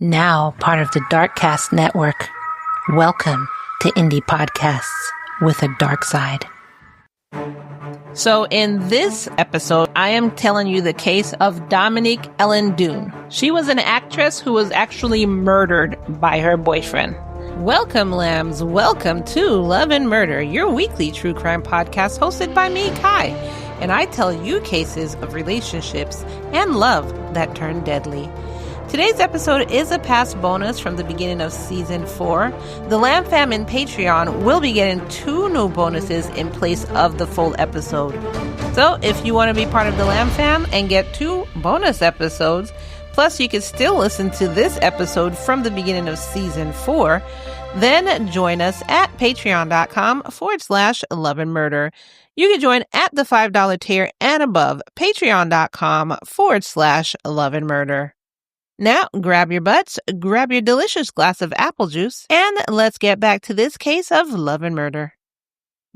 Now part of the Darkcast network. Welcome to Indie Podcasts with a dark side. So in this episode, I am telling you the case of Dominique Dunne. She was an actress who was actually murdered by her boyfriend. Welcome, lambs. Welcome to Love and Murder, your weekly true crime podcast hosted by me, Kai. And I tell you cases of relationships and love that turn deadly. Today's episode is a past bonus from the beginning of Season 4. The Lamb Fam in Patreon will be getting 2 new bonuses in place of the full episode. So if you want to be part of the Lamb Fam and get 2 bonus episodes, plus you can still listen to this episode from the beginning of Season 4, then join us at patreon.com/Love and Murder. You can join at the $5 tier and above, patreon.com/Love and Murder. Now, grab your butts, grab your delicious glass of apple juice, and let's get back to this case of love and murder.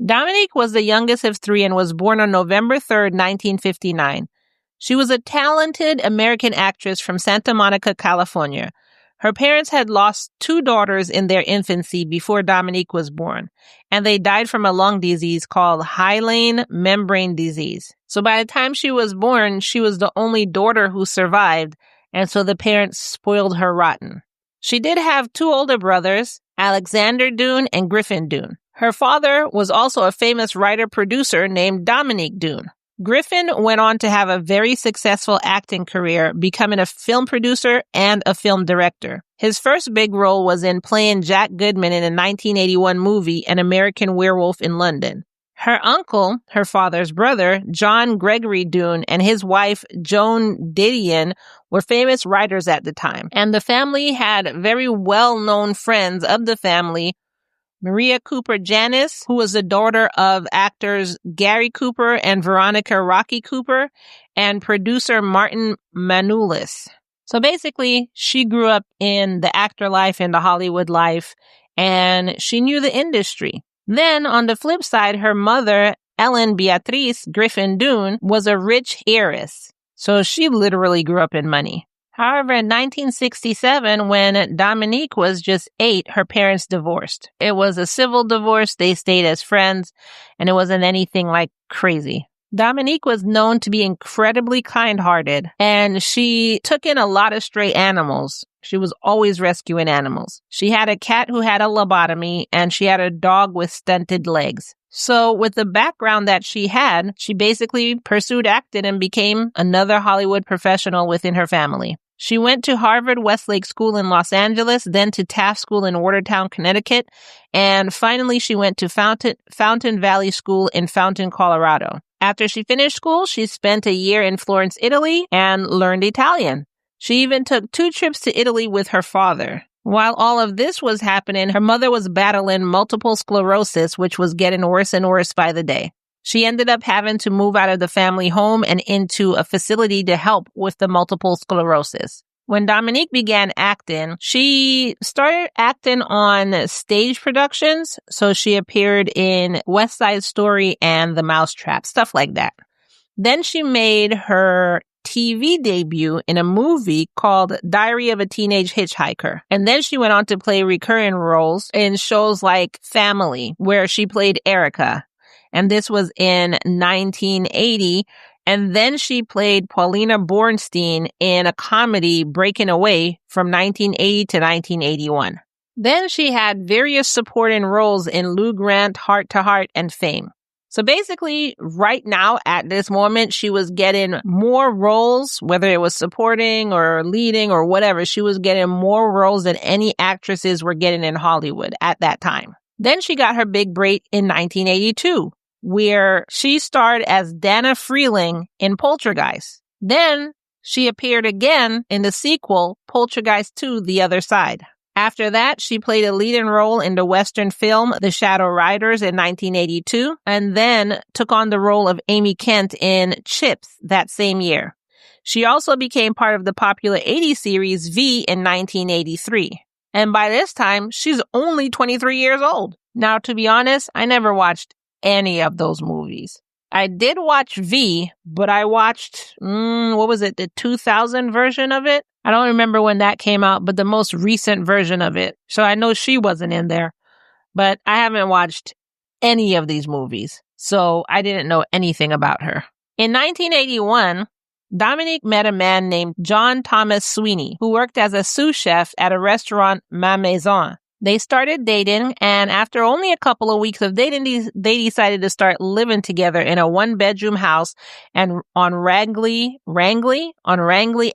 Dominique was the youngest of 3 and was born on November 3rd, 1959. She was a talented American actress from Santa Monica, California. Her parents had lost 2 daughters in their infancy before Dominique was born, and they died from a lung disease called hyaline membrane disease. So by the time she was born, she was the only daughter who survived, and so the parents spoiled her rotten. She did have 2 older brothers, Alexander Dunne and Griffin Dunne. Her father was also a famous writer-producer named Dominique Dunne. Griffin went on to have a very successful acting career, becoming a film producer and a film director. His first big role was in playing Jack Goodman in a 1981 movie, An American Werewolf in London. Her uncle, her father's brother, John Gregory Dunne, and his wife, Joan Didion, were famous writers at the time. And the family had very well-known friends of the family, Maria Cooper Janis, who was the daughter of actors Gary Cooper and Veronica Rocky Cooper, and producer Martin Manulis. So basically, she grew up in the actor life and the Hollywood life, and she knew the industry. Then, on the flip side, her mother, Ellen Beatrice Griffin Dunne, was a rich heiress. So she literally grew up in money. However, in 1967, when Dominique was just 8, her parents divorced. It was a civil divorce. They stayed as friends, and it wasn't anything like crazy. Dominique was known to be incredibly kind-hearted, and she took in a lot of stray animals. She was always rescuing animals. She had a cat who had a lobotomy, and she had a dog with stunted legs. So with the background that she had, she basically pursued acting and became another Hollywood professional within her family. She went to Harvard Westlake School in Los Angeles, then to Taft School in Watertown, Connecticut, and finally she went to Fountain Valley School in Fountain, Colorado. After she finished school, she spent a year in Florence, Italy, and learned Italian. She even took 2 trips to Italy with her father. While all of this was happening, her mother was battling multiple sclerosis, which was getting worse and worse by the day. She ended up having to move out of the family home and into a facility to help with the multiple sclerosis. When Dominique began acting, she started acting on stage productions. So she appeared in West Side Story and The Mousetrap, stuff like that. Then she made her TV debut in a movie called Diary of a Teenage Hitchhiker. And then she went on to play recurring roles in shows like Family, where she played Erica. And this was in 1980. And then she played Paulina Bornstein in a comedy, Breaking Away, from 1980 to 1981. Then she had various supporting roles in Lou Grant, Heart to Heart, and Fame. So basically, right now, at this moment, she was getting more roles, whether it was supporting or leading or whatever. She was getting more roles than any actresses were getting in Hollywood at that time. Then she got her big break in 1982. Where she starred as Dana Freeling in Poltergeist. Then she appeared again in the sequel, Poltergeist 2, The Other Side. After that, she played a leading role in the Western film The Shadow Riders in 1982, and then took on the role of Amy Kent in Chips that same year. She also became part of the popular 80s series V in 1983. And by this time, she's only 23 years old. Now, to be honest, I never watched any of those movies. I did watch V, but I watched, the 2000 version of it. I don't remember when that came out, but the most recent version of it. So I know she wasn't in there, but I haven't watched any of these movies, so I didn't know anything about her. In 1981, Dominique met a man named John Thomas Sweeney, who worked as a sous chef at a restaurant, Ma Maison. They started dating, and after only a couple of weeks of dating, they decided to start living together in a one-bedroom house and on Rangley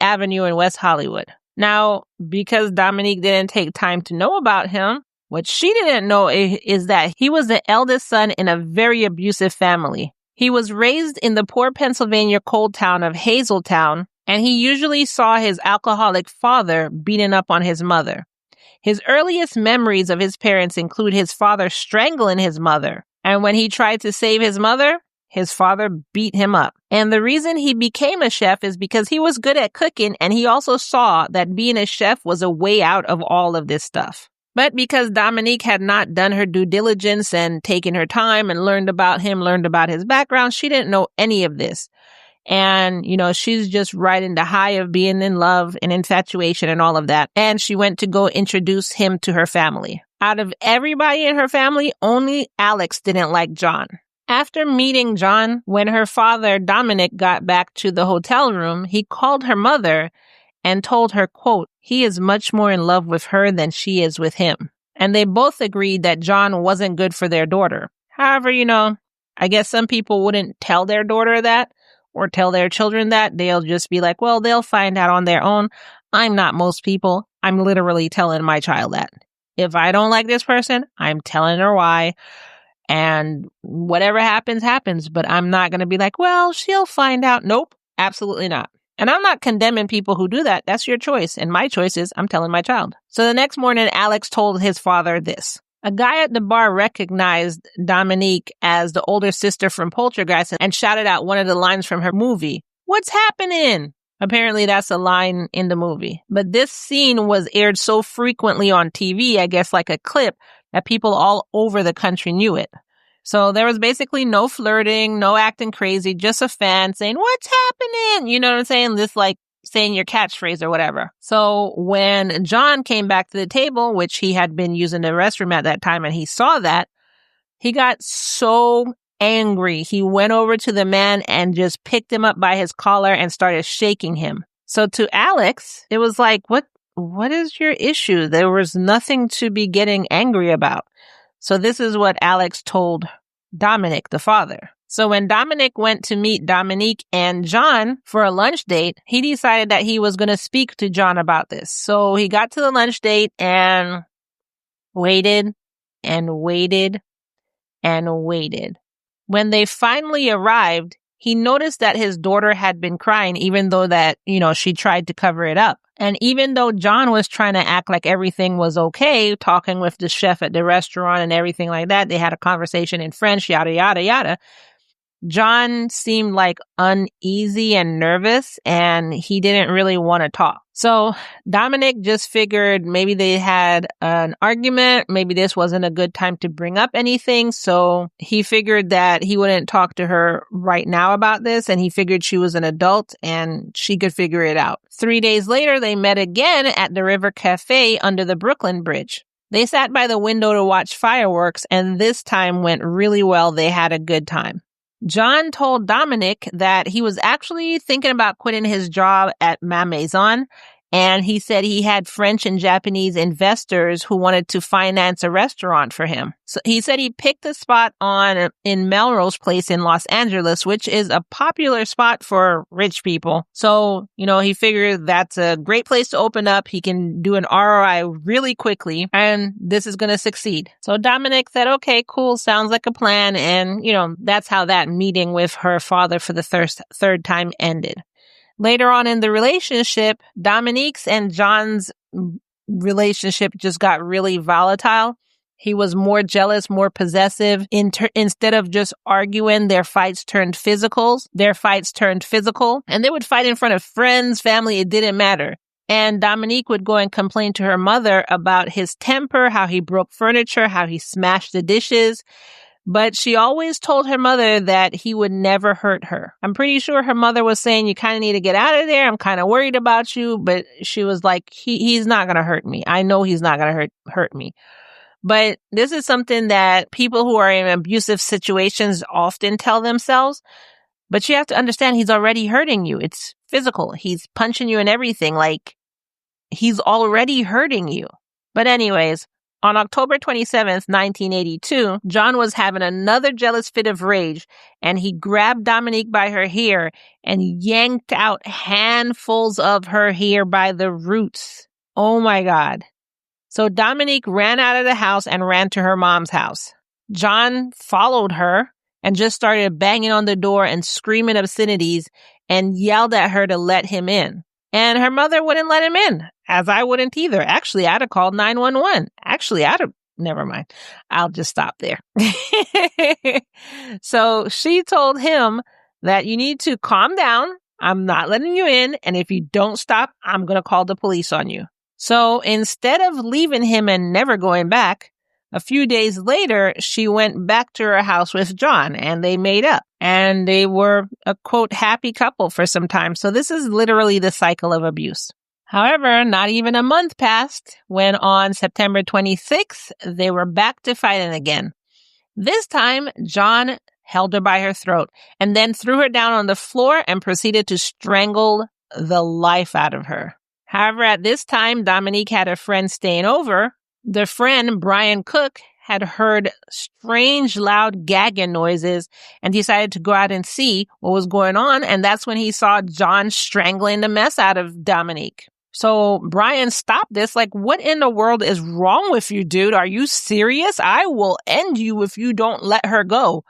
Avenue in West Hollywood. Now, because Dominique didn't take time to know about him, what she didn't know is that he was the eldest son in a very abusive family. He was raised in the poor Pennsylvania coal town of Hazeltown, and he usually saw his alcoholic father beating up on his mother. His earliest memories of his parents include his father strangling his mother, and when he tried to save his mother, his father beat him up. And the reason he became a chef is because he was good at cooking, and he also saw that being a chef was a way out of all of this stuff. But because Dominique had not done her due diligence and taken her time and learned about his background, she didn't know any of this. And, she's just riding the high of being in love and infatuation and all of that. And she went to go introduce him to her family. Out of everybody in her family, only Alex didn't like John. After meeting John, when her father, Dominic, got back to the hotel room, he called her mother and told her, quote, he is much more in love with her than she is with him. And they both agreed that John wasn't good for their daughter. However, I guess some people wouldn't tell their daughter that or tell their children that. They'll just be like, well, they'll find out on their own. I'm not most people. I'm literally telling my child that. If I don't like this person, I'm telling her why. And whatever happens, happens. But I'm not going to be like, well, she'll find out. Nope, absolutely not. And I'm not condemning people who do that. That's your choice. And my choice is I'm telling my child. So the next morning, Alex told his father this. A guy at the bar recognized Dominique as the older sister from Poltergeist and shouted out one of the lines from her movie. What's happening? Apparently that's a line in the movie. But this scene was aired so frequently on TV, I guess like a clip, that people all over the country knew it. So there was basically no flirting, no acting crazy, just a fan saying, what's happening? You know what I'm saying? This like saying your catchphrase or whatever. So when John came back to the table, which he had been using the restroom at that time, and he saw that, he got so angry. He went over to the man and just picked him up by his collar and started shaking him. So to Alex, it was like, what is your issue? There was nothing to be getting angry about. So this is what Alex told Dominic, the father. So when Dominic went to meet Dominique and John for a lunch date, he decided that he was going to speak to John about this. So he got to the lunch date and waited and waited and waited. When they finally arrived, he noticed that his daughter had been crying, even though that, she tried to cover it up. And even though John was trying to act like everything was okay, talking with the chef at the restaurant and everything like that, they had a conversation in French, yada, yada, yada. John seemed like uneasy and nervous, and he didn't really want to talk. So Dominic just figured maybe they had an argument. Maybe this wasn't a good time to bring up anything. So he figured that he wouldn't talk to her right now about this, and he figured she was an adult and she could figure it out. 3 days later, they met again at the River Cafe under the Brooklyn Bridge. They sat by the window to watch fireworks, and this time went really well. They had a good time. John told Dominic that he was actually thinking about quitting his job at Ma Maison, and he said he had French and Japanese investors who wanted to finance a restaurant for him. So he said he picked a spot in Melrose Place in Los Angeles, which is a popular spot for rich people. So, he figured that's a great place to open up. He can do an ROI really quickly, and this is going to succeed. So Dominic said, okay, cool, sounds like a plan. And, that's how that meeting with her father for the third time ended. Later on in the relationship, Dominique's and John's relationship just got really volatile. He was more jealous, more possessive. Instead of just arguing, their fights turned physical. And they would fight in front of friends, family, it didn't matter. And Dominique would go and complain to her mother about his temper, how he broke furniture, how he smashed the dishes. But she always told her mother that he would never hurt her. I'm pretty sure her mother was saying, you kind of need to get out of there. I'm kind of worried about you. But she was like, he's not going to hurt me. I know he's not going to hurt me. But this is something that people who are in abusive situations often tell themselves. But you have to understand he's already hurting you. It's physical. He's punching you and everything. Like, he's already hurting you. But anyways, on October 27th, 1982, John was having another jealous fit of rage, and he grabbed Dominique by her hair and yanked out handfuls of her hair by the roots. Oh my God. So Dominique ran out of the house and ran to her mom's house. John followed her and just started banging on the door and screaming obscenities and yelled at her to let him in. And her mother wouldn't let him in, as I wouldn't either. Actually, I'd have called 911. Never mind. I'll just stop there. So she told him that you need to calm down. I'm not letting you in. And if you don't stop, I'm going to call the police on you. So instead of leaving him and never going back, a few days later, she went back to her house with John and they made up. And they were a, quote, happy couple for some time. So this is literally the cycle of abuse. However, not even a month passed when on September 26th, they were back to fighting again. This time, John held her by her throat and then threw her down on the floor and proceeded to strangle the life out of her. However, at this time, Dominique had a friend staying over. The friend, Brian Cook, had heard strange, loud gagging noises and decided to go out and see what was going on. And that's when he saw John strangling the mess out of Dominique. So Brian stopped this. Like, what in the world is wrong with you, dude? Are you serious? I will end you if you don't let her go.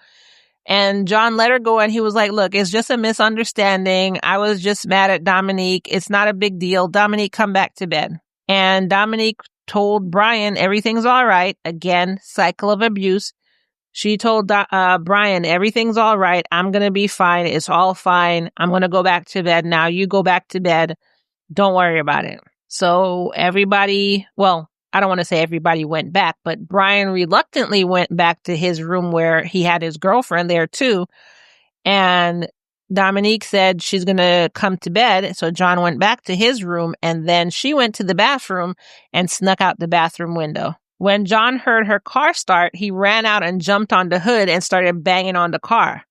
And John let her go and he was like, look, it's just a misunderstanding. I was just mad at Dominique. It's not a big deal. Dominique, come back to bed. And Dominique told Brian everything's all right. Again, cycle of abuse. She told Brian everything's all right. I'm going to be fine. It's all fine. I'm going to go back to bed now. You go back to bed. Don't worry about it. So everybody, well, I don't want to say everybody went back, but Brian reluctantly went back to his room where he had his girlfriend there too. And Dominique said she's going to come to bed. So John went back to his room and then she went to the bathroom and snuck out the bathroom window. When John heard her car start, he ran out and jumped on the hood and started banging on the car.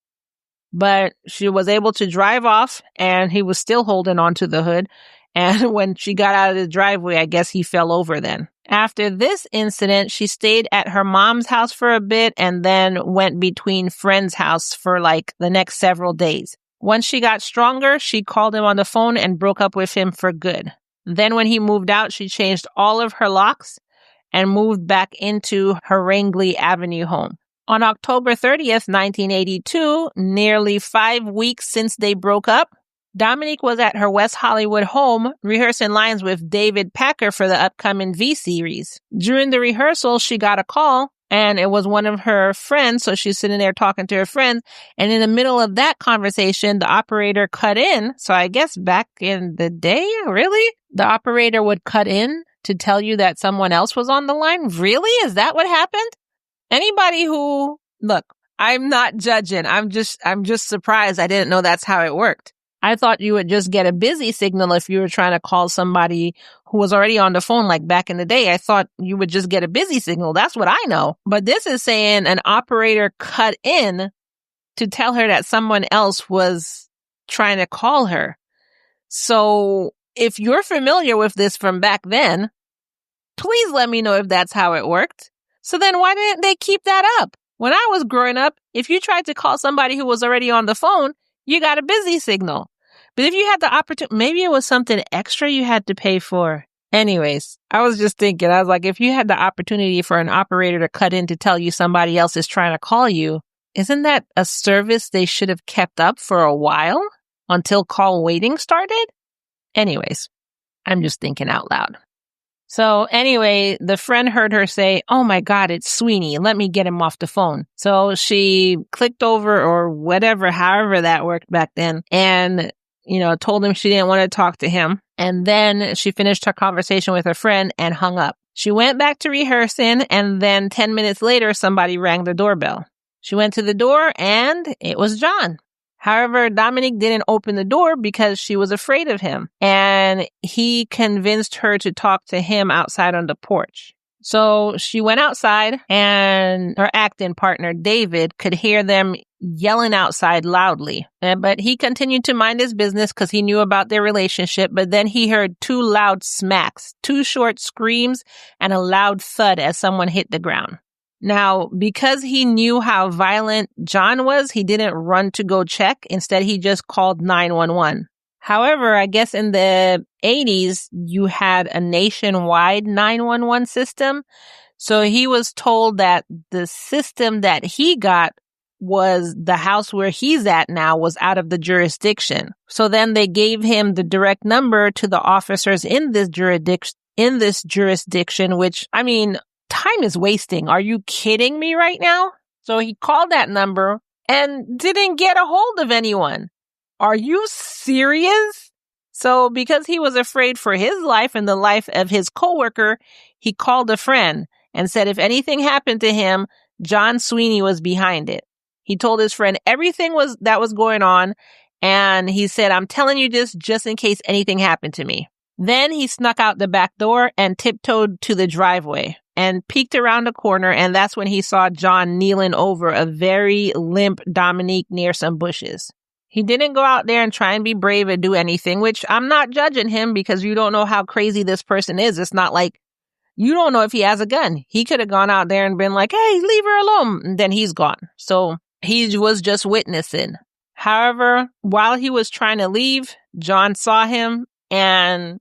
But she was able to drive off and he was still holding onto the hood. And when she got out of the driveway, I guess he fell over then. After this incident, she stayed at her mom's house for a bit and then went between friends' house for like the next several days. Once she got stronger, she called him on the phone and broke up with him for good. Then when he moved out, she changed all of her locks and moved back into her Rangeley Avenue home. On October 30th, 1982, nearly 5 weeks since they broke up, Dominique was at her West Hollywood home rehearsing lines with David Packer for the upcoming V series. During the rehearsal, she got a call and it was one of her friends. So she's sitting there talking to her friends. And in the middle of that conversation, the operator cut in. So I guess back in the day, really? The operator would cut in to tell you that someone else was on the line? Really? Is that what happened? Anybody who, look, I'm not judging. I'm just surprised. I didn't know that's how it worked. I thought you would just get a busy signal if you were trying to call somebody who was already on the phone, like back in the day. I thought you would just get a busy signal. That's what I know. But this is saying an operator cut in to tell her that someone else was trying to call her. So if you're familiar with this from back then, please let me know if that's how it worked. So then why didn't they keep that up? When I was growing up, if you tried to call somebody who was already on the phone, you got a busy signal. But if you had the opportunity, maybe it was something extra you had to pay for. Anyways, I was just thinking, I was like, if you had the opportunity for an operator to cut in to tell you somebody else is trying to call you, isn't that a service they should have kept up for a while until call waiting started? Anyways, I'm just thinking out loud. So anyway, the friend heard her say, oh my God, it's Sweeney. Let me get him off the phone. So she clicked over or whatever, however that worked back then, and, told him she didn't want to talk to him. And then she finished her conversation with her friend and hung up. She went back to rehearsing, and then 10 minutes later, somebody rang the doorbell. She went to the door and it was John. However, Dominique didn't open the door because she was afraid of him, and he convinced her to talk to him outside on the porch. So she went outside, and her acting partner, David, could hear them yelling outside loudly. But he continued to mind his business because he knew about their relationship. But then he heard 2 loud smacks, 2 short screams, and a loud thud as someone hit the ground. Now, because he knew how violent John was, he didn't run to go check. Instead, he just called 911. However, I guess in the 80s, you had a nationwide 911 system. So he was told that the system that he got was the house where he's at now was out of the jurisdiction. So then they gave him the direct number to the officers in this jurisdiction, which, I mean, time is wasting. Are you kidding me right now? So he called that number and didn't get a hold of anyone. Are you serious? So because he was afraid for his life and the life of his coworker, he called a friend and said if anything happened to him, John Sweeney was behind it. He told his friend everything that was going on, and he said, I'm telling you this just in case anything happened to me. Then he snuck out the back door and tiptoed to the driveway and peeked around the corner, and that's when he saw John kneeling over a very limp Dominique near some bushes. He didn't go out there and try and be brave or do anything, which I'm not judging him because you don't know how crazy this person is. It's not like you don't know if he has a gun. He could have gone out there and been like, hey, leave her alone. And then he's gone. So he was just witnessing. However, while he was trying to leave, John saw him and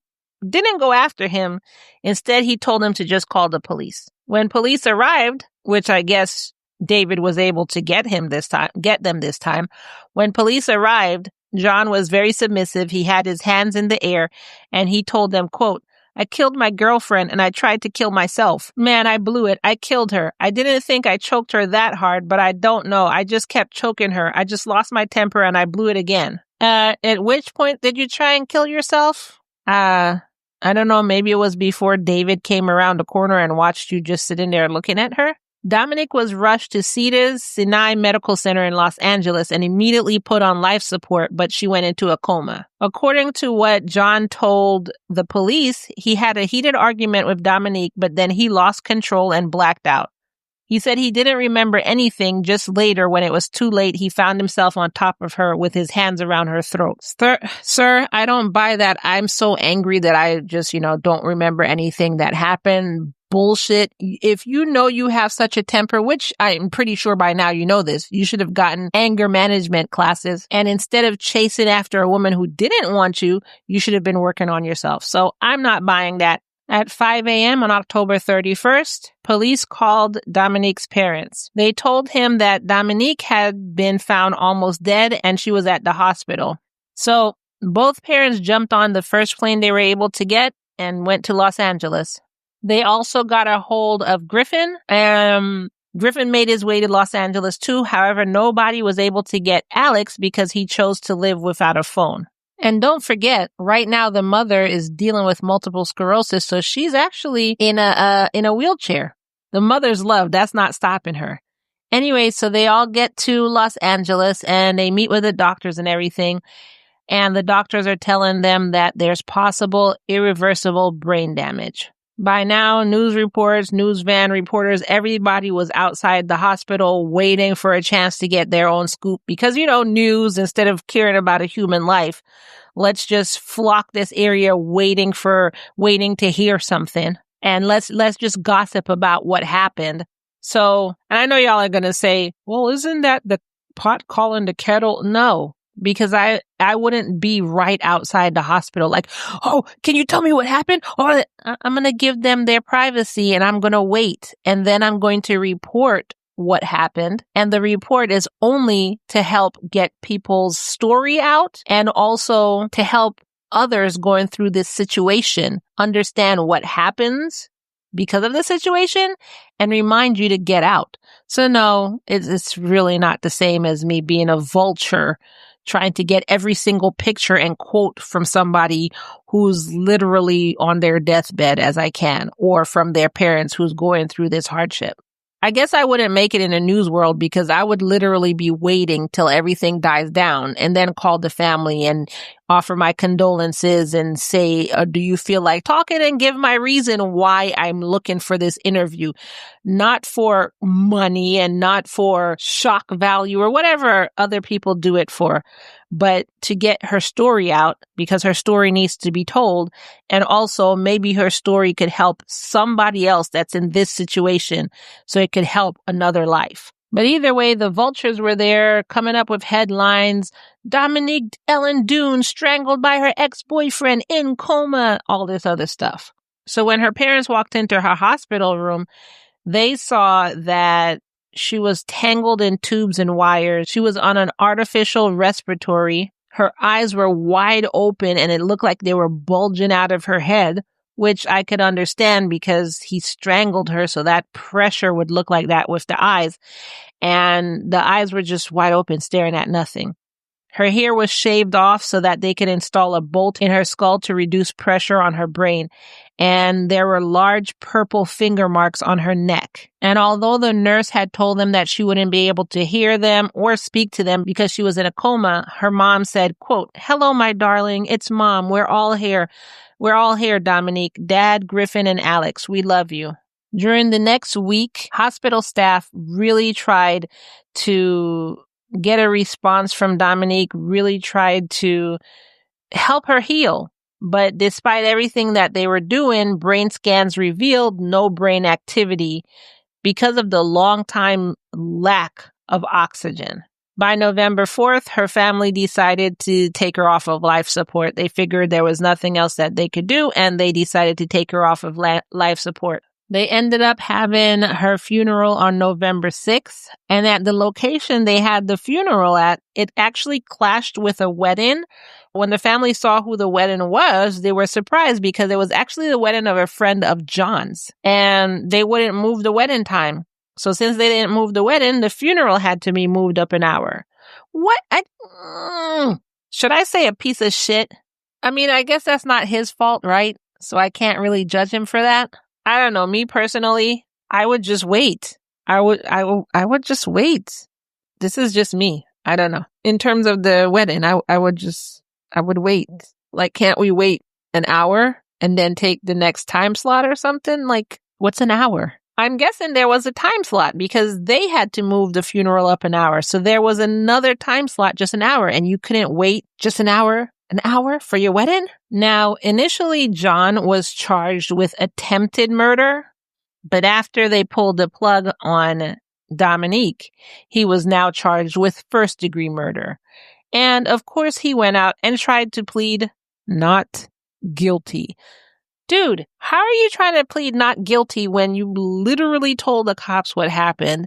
didn't go after him. Instead, he told him to just call the police. When police arrived, which I guess David was able to get them this time. When police arrived, John was very submissive. He had his hands in the air and he told them, quote, I killed my girlfriend and I tried to kill myself. Man, I blew it. I killed her. I didn't think I choked her that hard, but I don't know. I just kept choking her. I just lost my temper and I blew it again. At which point did you try and kill yourself? I don't know. Maybe it was before David came around the corner and watched you just sitting there looking at her. Dominique was rushed to Cedars-Sinai Medical Center in Los Angeles and immediately put on life support, but she went into a coma. According to what John told the police, he had a heated argument with Dominique, but then he lost control and blacked out. He said he didn't remember anything. Just later, when it was too late, he found himself on top of her with his hands around her throat. Sir, I don't buy that. I'm so angry that I just, don't remember anything that happened. Bullshit. If you know you have such a temper, which I'm pretty sure by now you know this, you should have gotten anger management classes. And instead of chasing after a woman who didn't want you, you should have been working on yourself. So I'm not buying that. At 5 a.m. on October 31st, police called Dominique's parents. They told him that Dominique had been found almost dead and she was at the hospital. So both parents jumped on the first plane they were able to get and went to Los Angeles. They also got a hold of Griffin. Griffin made his way to Los Angeles too. However, nobody was able to get Alex because he chose to live without a phone. And don't forget, right now the mother is dealing with multiple sclerosis, so she's actually in a wheelchair. The mother's love, that's not stopping her. Anyway, so they all get to Los Angeles and they meet with the doctors and everything. And the doctors are telling them that there's possible irreversible brain damage. By now, news reports, news van reporters, everybody was outside the hospital waiting for a chance to get their own scoop. Because, news, instead of caring about a human life, let's just flock this area waiting to hear something. And let's just gossip about what happened. So, and I know y'all are going to say, well, isn't that the pot calling the kettle? No. Because I wouldn't be right outside the hospital like, oh, can you tell me what happened? Or I'm going to give them their privacy and I'm going to wait. And then I'm going to report what happened. And the report is only to help get people's story out and also to help others going through this situation understand what happens because of the situation and remind you to get out. So no, it's really not the same as me being a vulture trying to get every single picture and quote from somebody who's literally on their deathbed as I can, or from their parents who's going through this hardship. I guess I wouldn't make it in a news world because I would literally be waiting till everything dies down and then call the family and offer my condolences and say, do you feel like talking, and give my reason why I'm looking for this interview. Not for money and not for shock value or whatever other people do it for, but to get her story out because her story needs to be told. And also maybe her story could help somebody else that's in this situation, so it could help another life. But either way, the vultures were there coming up with headlines. Dominique Dunne strangled by her ex-boyfriend in coma, all this other stuff. So when her parents walked into her hospital room, they saw that she was tangled in tubes and wires. She was on an artificial respiratory. Her eyes were wide open and it looked like they were bulging out of her head, which I could understand because he strangled her, so that pressure would look like that with the eyes. And the eyes were just wide open, staring at nothing. Her hair was shaved off so that they could install a bolt in her skull to reduce pressure on her brain. And there were large purple finger marks on her neck. And although the nurse had told them that she wouldn't be able to hear them or speak to them because she was in a coma, her mom said, quote, "Hello, my darling. It's Mom. We're all here. We're all here, Dominique, Dad, Griffin, and Alex. We love you." During the next week, hospital staff really tried to get a response from Dominique, really tried to help her heal. But despite everything that they were doing, brain scans revealed no brain activity because of the long time lack of oxygen. By November 4th, her family decided to take her off of life support. They figured there was nothing else that they could do, and they decided to take her off of life support. They ended up having her funeral on November 6th, and at the location they had the funeral at, it actually clashed with a wedding. When the family saw who the wedding was, they were surprised because it was actually the wedding of a friend of John's, and they wouldn't move the wedding time. So since they didn't move the wedding, the funeral had to be moved up an hour. What? Should I say a piece of shit? I mean, I guess that's not his fault, right? So I can't really judge him for that. I don't know. Me personally, I would just wait. I would just wait. This is just me. I don't know. In terms of the wedding, I would wait. Like, can't we wait an hour and then take the next time slot or something? Like, what's an hour? I'm guessing there was a time slot because they had to move the funeral up an hour. So there was another time slot, just an hour, and you couldn't wait just an hour for your wedding? Now, initially, John was charged with attempted murder, but after they pulled the plug on Dominique, he was now charged with first-degree murder. And, of course, he went out and tried to plead not guilty. Dude, how are you trying to plead not guilty when you literally told the cops what happened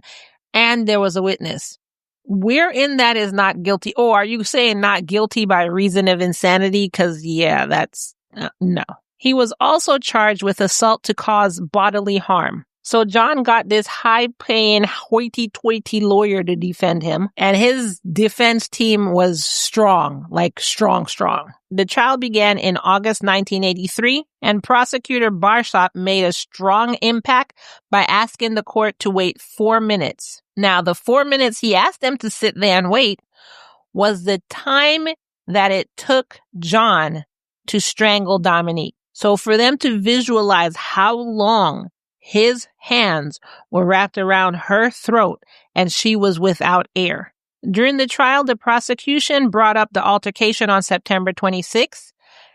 and there was a witness? Where in that is not guilty? Oh, are you saying not guilty by reason of insanity? Because, yeah, that's no. He was also charged with assault to cause bodily harm. So John got this high-paying, hoity-toity lawyer to defend him, and his defense team was strong, like strong. The trial began in August 1983, and prosecutor Barshop made a strong impact by asking the court to wait 4 minutes. Now, the 4 minutes he asked them to sit there and wait was the time that it took John to strangle Dominique. So for them to visualize how long his hands were wrapped around her throat and she was without air. During the trial, the prosecution brought up the altercation on September 26th,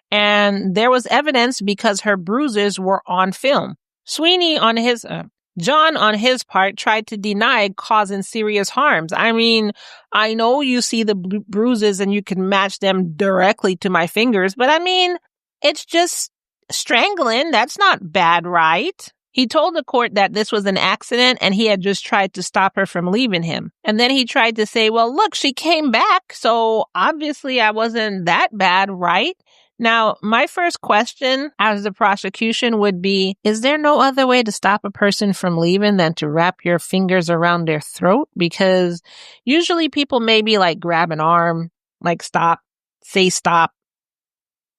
and there was evidence because her bruises were on film. John, on his part, tried to deny causing serious harms. I mean, I know you see the bruises and you can match them directly to my fingers, but I mean, it's just strangling. That's not bad, right? He told the court that this was an accident and he had just tried to stop her from leaving him. And then he tried to say, well, look, she came back, so obviously I wasn't that bad, right? Now, my first question as the prosecution would be, is there no other way to stop a person from leaving than to wrap your fingers around their throat? Because usually people maybe like grab an arm, like stop, say stop,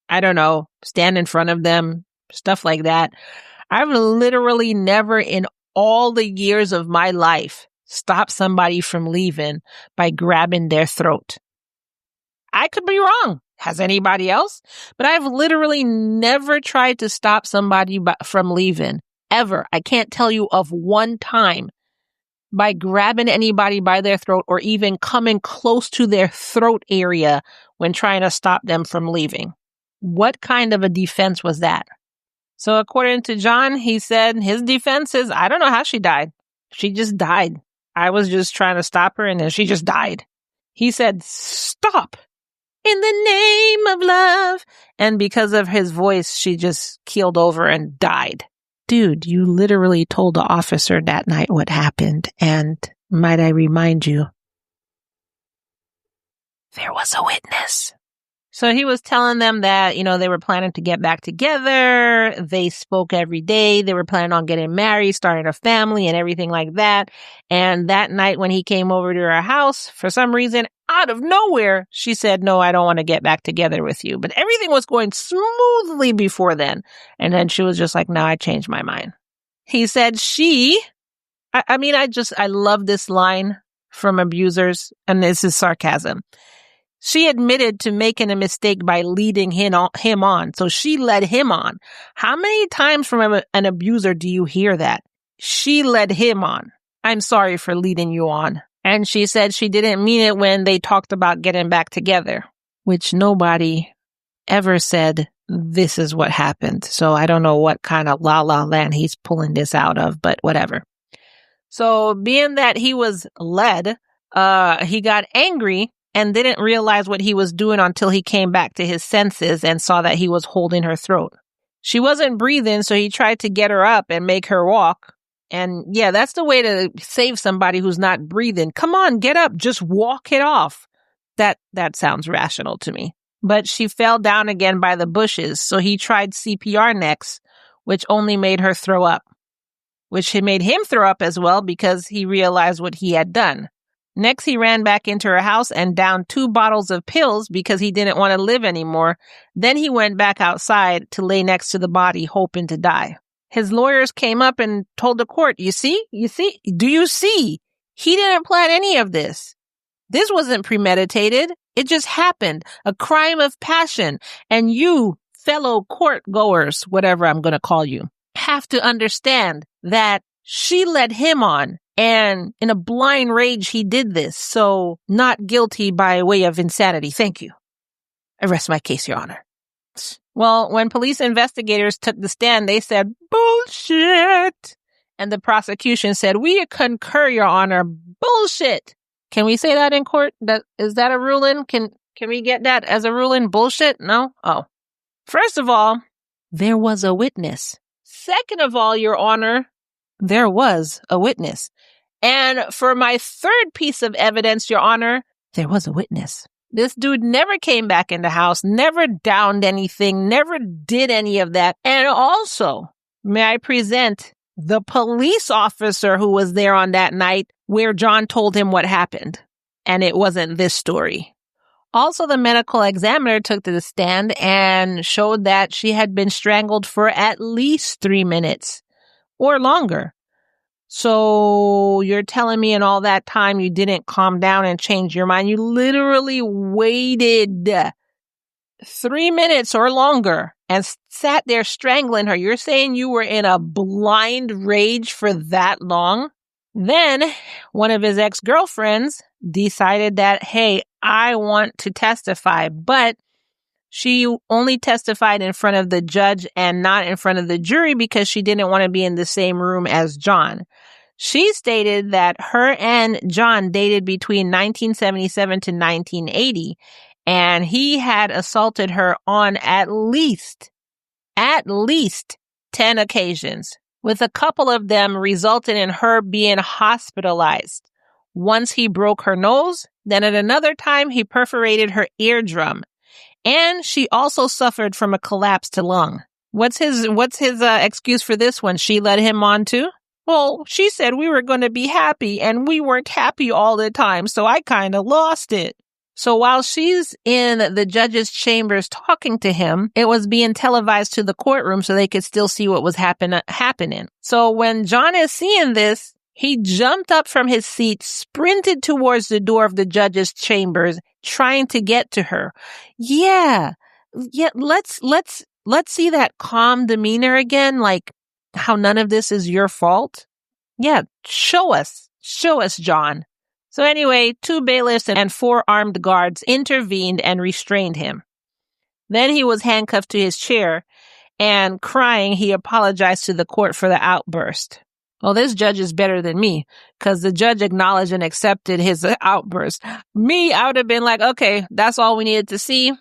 I don't know, stand in front of them, stuff like that. I've literally never in all the years of my life stop somebody from leaving by grabbing their throat. I could be wrong. Has anybody else? But I've literally never tried to stop somebody from leaving, ever. I can't tell you of one time by grabbing anybody by their throat or even coming close to their throat area when trying to stop them from leaving. What kind of a defense was that? So according to John, he said his defense is, I don't know how she died. She just died. I was just trying to stop her and then she just died. He said, stop in the name of love. And because of his voice, she just keeled over and died. Dude, you literally told the officer that night what happened. And might I remind you, there was a witness. So he was telling them that, they were planning to get back together. They spoke every day. They were planning on getting married, starting a family and everything like that. And that night when he came over to her house, for some reason, out of nowhere, she said, no, I don't want to get back together with you. But everything was going smoothly before then. And then she was just like, no, I changed my mind. He said I love this line from abusers, and this is sarcasm. She admitted to making a mistake by leading him on. So she led him on. How many times from an abuser do you hear that? She led him on. I'm sorry for leading you on. And she said she didn't mean it when they talked about getting back together, which nobody ever said this is what happened. So I don't know what kind of la la land he's pulling this out of, but whatever. So being that he was led, he got angry and didn't realize what he was doing until he came back to his senses and saw that he was holding her throat. She wasn't breathing, so he tried to get her up and make her walk. And yeah, that's the way to save somebody who's not breathing. Come on, get up, just walk it off. That sounds rational to me. But she fell down again by the bushes, so he tried CPR next, which only made her throw up. Which made him throw up as well because he realized what he had done. Next, he ran back into her house and downed 2 bottles of pills because he didn't want to live anymore. Then he went back outside to lay next to the body, hoping to die. His lawyers came up and told the court, do you see? He didn't plan any of this. This wasn't premeditated. It just happened. A crime of passion. And you, fellow court goers, whatever I'm going to call you, have to understand that she led him on. And in a blind rage, he did this. So not guilty by way of insanity. Thank you. I rest my case, Your Honor. Well, when police investigators took the stand, they said, bullshit. And the prosecution said, we concur, Your Honor. Bullshit. Can we say that in court? Is that a ruling? Can we get that as a ruling? Bullshit? No? Oh. First of all, there was a witness. Second of all, Your Honor, there was a witness. And for my third piece of evidence, Your Honor, there was a witness. This dude never came back in the house, never downed anything, never did any of that. And also, may I present the police officer who was there on that night where John told him what happened. And it wasn't this story. Also, the medical examiner took to the stand and showed that she had been strangled for at least 3 minutes or longer. So you're telling me in all that time you didn't calm down and change your mind. You literally waited 3 minutes or longer and sat there strangling her. You're saying you were in a blind rage for that long? Then one of his ex-girlfriends decided that, hey, I want to testify, but she only testified in front of the judge and not in front of the jury because she didn't want to be in the same room as John. She stated that her and John dated between 1977 to 1980, and he had assaulted her on at least 10 occasions, with a couple of them resulting in her being hospitalized. Once he broke her nose, then at another time he perforated her eardrum. And she also suffered from a collapsed lung. What's his excuse for this one? She led him on too? Well, she said we were going to be happy and we weren't happy all the time, so I kind of lost it. So while she's in the judge's chambers talking to him, it was being televised to the courtroom so they could still see what was happening. So when John is seeing this, he jumped up from his seat, sprinted towards the door of the judge's chambers, trying to get to her. Yeah, let's see that calm demeanor again, like how none of this is your fault. Yeah, show us, John. So anyway, 2 bailiffs and 4 armed guards intervened and restrained him. Then he was handcuffed to his chair, and crying, he apologized to the court for the outburst. Well, this judge is better than me, because the judge acknowledged and accepted his outburst. Me, I would have been like, okay, that's all we needed to see.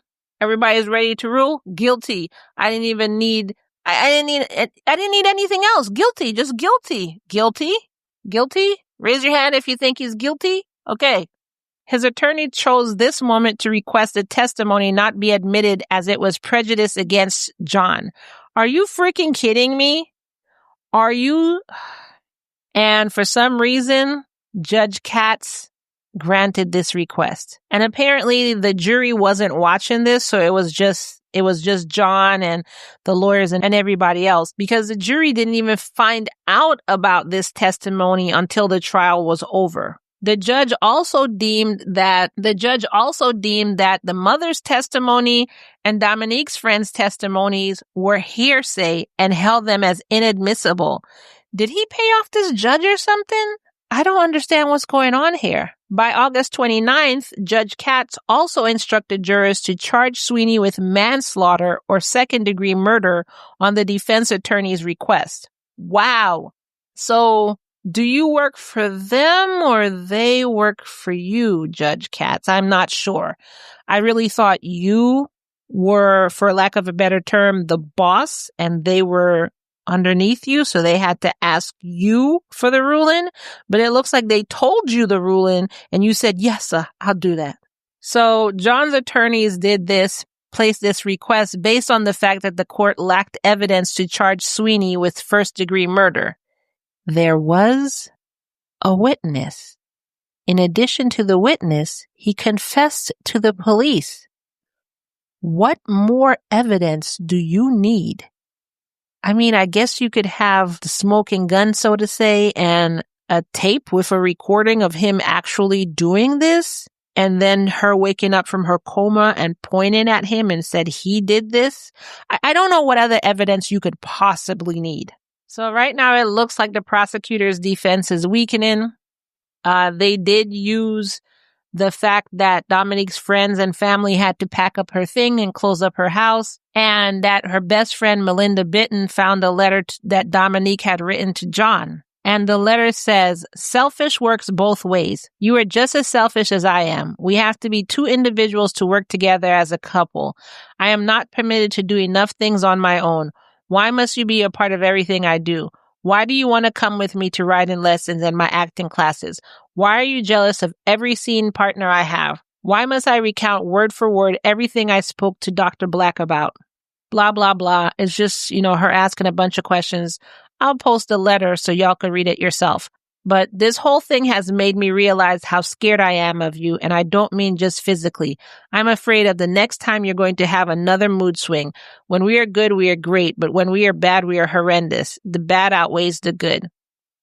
Everybody's ready to rule. Guilty. I didn't need anything else. Guilty. Just guilty. Guilty? Guilty? Raise your hand if you think he's guilty. Okay. His attorney chose this moment to request a testimony not be admitted as it was prejudice against John. Are you freaking kidding me? Are you? And for some reason, Judge Katz granted this request. And apparently the jury wasn't watching this, so it was just John and the lawyers and everybody else, because the jury didn't even find out about this testimony until the trial was over. The judge also deemed that the mother's testimony and Dominique's friend's testimonies were hearsay and held them as inadmissible. Did he pay off this judge or something? I don't understand what's going on here. By August 29th, Judge Katz also instructed jurors to charge Sweeney with manslaughter or second-degree murder on the defense attorney's request. Wow. So, do you work for them or they work for you, Judge Katz? I'm not sure. I really thought you were, for lack of a better term, the boss, and they were underneath you, so they had to ask you for the ruling. But it looks like they told you the ruling, and you said, yes, sir, I'll do that. So John's attorneys placed this request based on the fact that the court lacked evidence to charge Sweeney with first-degree murder. There was a witness. In addition to the witness, he confessed to the police. What more evidence do you need? I mean, I guess you could have the smoking gun, so to say, and a tape with a recording of him actually doing this, and then her waking up from her coma and pointing at him and said he did this. I don't know what other evidence you could possibly need. So right now it looks like the prosecutor's defense is weakening. They did use the fact that Dominique's friends and family had to pack up her thing and close up her house, and that her best friend Melinda Bitten found a letter that Dominique had written to John. And the letter says, selfish works both ways. You are just as selfish as I am. We have to be 2 individuals to work together as a couple. I am not permitted to do enough things on my own. Why must you be a part of everything I do? Why do you want to come with me to writing lessons and my acting classes? Why are you jealous of every scene partner I have? Why must I recount word for word everything I spoke to Dr. Black about? Blah, blah, blah. It's just, her asking a bunch of questions. I'll post a letter so y'all can read it yourself. But this whole thing has made me realize how scared I am of you, and I don't mean just physically. I'm afraid of the next time you're going to have another mood swing. When we are good, we are great, but when we are bad, we are horrendous. The bad outweighs the good.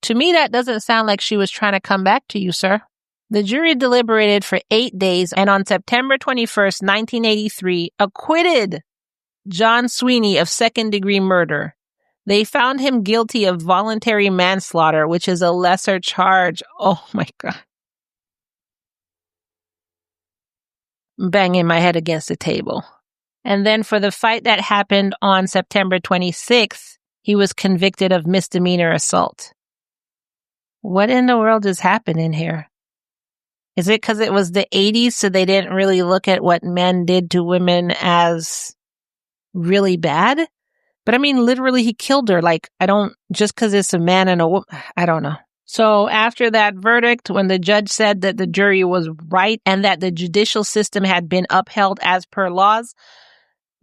To me, that doesn't sound like she was trying to come back to you, sir. The jury deliberated for 8 days, and on September 21st, 1983, acquitted John Sweeney of second-degree murder. They found him guilty of voluntary manslaughter, which is a lesser charge. Oh my God. I'm banging my head against the table. And then for the fight that happened on September 26th, he was convicted of misdemeanor assault. What in the world is happening here? Is it because it was the 80s, so they didn't really look at what men did to women as really bad? But I mean, literally, he killed her. Just because it's a man and a woman, I don't know. So after that verdict, when the judge said that the jury was right and that the judicial system had been upheld as per laws,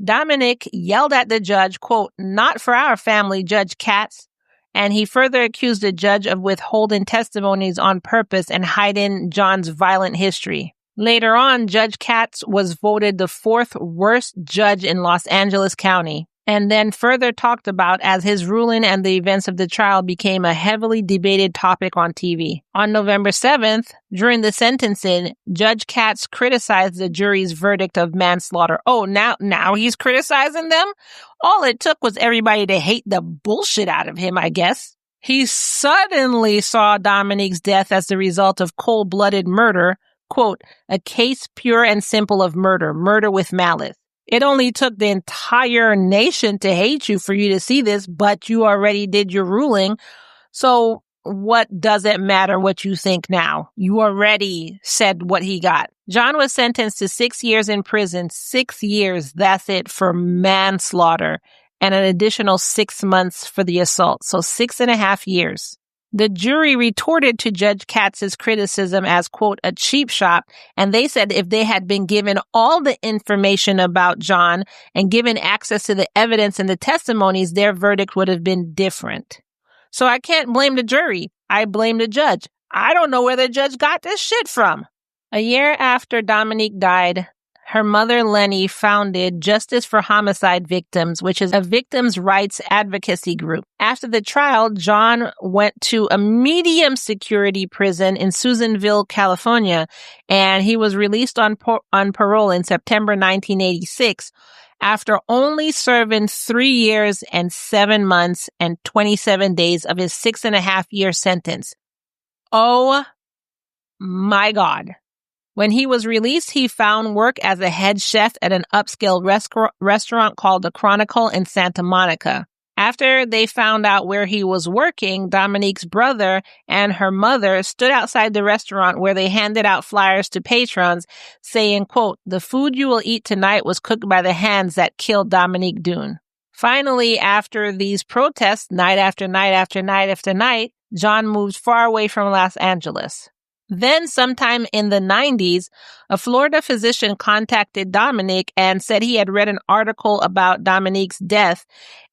Dominique yelled at the judge, quote, "Not for our family, Judge Katz." And he further accused the judge of withholding testimonies on purpose and hiding John's violent history. Later on, Judge Katz was voted the 4th worst judge in Los Angeles County, and then further talked about as his ruling and the events of the trial became a heavily debated topic on TV. On November 7th, during the sentencing, Judge Katz criticized the jury's verdict of manslaughter. Oh, now he's criticizing them? All it took was everybody to hate the bullshit out of him, I guess. He suddenly saw Dominique's death as the result of cold-blooded murder, quote, a case pure and simple of murder with malice. It only took the entire nation to hate you for you to see this, but you already did your ruling. So what does it matter what you think now? You already said what he got. John was sentenced to 6 years in prison. 6 years, that's it, for manslaughter, and an additional 6 months for the assault. So 6.5 years. The jury retorted to Judge Katz's criticism as, quote, a cheap shot, and they said if they had been given all the information about John and given access to the evidence and the testimonies, their verdict would have been different. So I can't blame the jury. I blame the judge. I don't know where the judge got this shit from. A year after Dominique died, her mother, Lenny, founded Justice for Homicide Victims, which is a victims' rights advocacy group. After the trial, John went to a medium security prison in Susanville, California, and he was released on parole in September 1986 after only serving 3 years and 7 months and 27 days of his 6.5-year sentence. Oh my God. When he was released, he found work as a head chef at an upscale restaurant called The Chronicle in Santa Monica. After they found out where he was working, Dominique's brother and her mother stood outside the restaurant where they handed out flyers to patrons saying, quote, the food you will eat tonight was cooked by the hands that killed Dominique Dunne. Finally, after these protests, night after night after night after night, John moved far away from Los Angeles. Then sometime in the 90s, a Florida physician contacted Dominique and said he had read an article about Dominique's death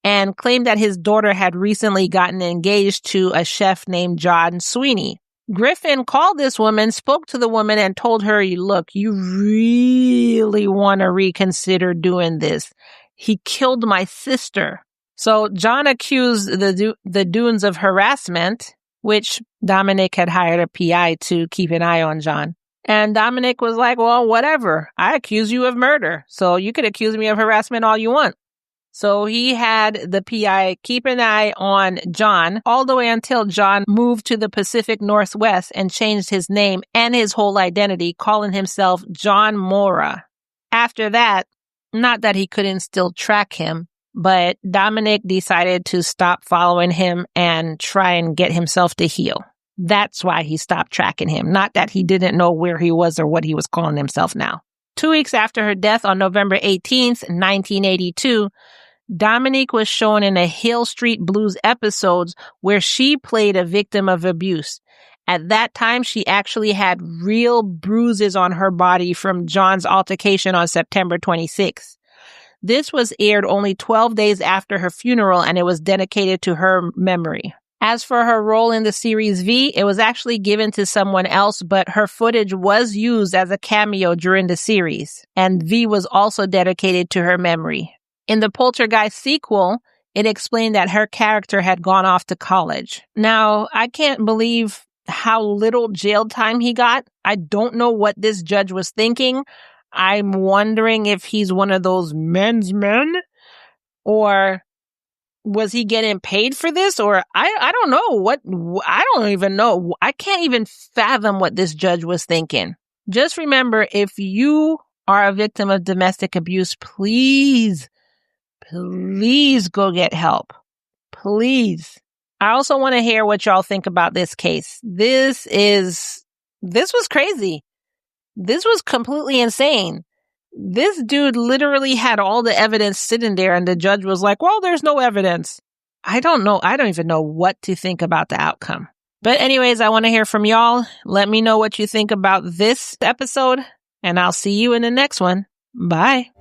and claimed that his daughter had recently gotten engaged to a chef named John Sweeney. Griffin called this woman, spoke to the woman, and told her, look, you really want to reconsider doing this. He killed my sister. So John accused the Dunnes of harassment, which Dominique had hired a PI to keep an eye on John. And Dominique was like, well, whatever. I accuse you of murder, so you could accuse me of harassment all you want. So he had the PI keep an eye on John all the way until John moved to the Pacific Northwest and changed his name and his whole identity, calling himself John Mora. After that, not that he couldn't still track him, but Dominique decided to stop following him and try and get himself to heal. That's why he stopped tracking him, not that he didn't know where he was or what he was calling himself now. 2 weeks after her death on November 18th, 1982, Dominique was shown in a Hill Street Blues episodes where she played a victim of abuse. At that time, she actually had real bruises on her body from John's altercation on September 26th. This was aired only 12 days after her funeral, and it was dedicated to her memory. As for her role in the series V, it was actually given to someone else, but her footage was used as a cameo during the series, and V was also dedicated to her memory. In the Poltergeist sequel, it explained that her character had gone off to college. Now, I can't believe how little jail time he got. I don't know what this judge was thinking. I'm wondering if he's one of those men's men, or was he getting paid for this? Or I don't know I don't even know. I can't even fathom what this judge was thinking. Just remember, if you are a victim of domestic abuse, please go get help. Please. I also want to hear what y'all think about this case. This was crazy. This was completely insane. This dude literally had all the evidence sitting there, and the judge was like, well, there's no evidence. I don't know. I don't even know what to think about the outcome. But anyways, I want to hear from y'all. Let me know what you think about this episode, and I'll see you in the next one. Bye.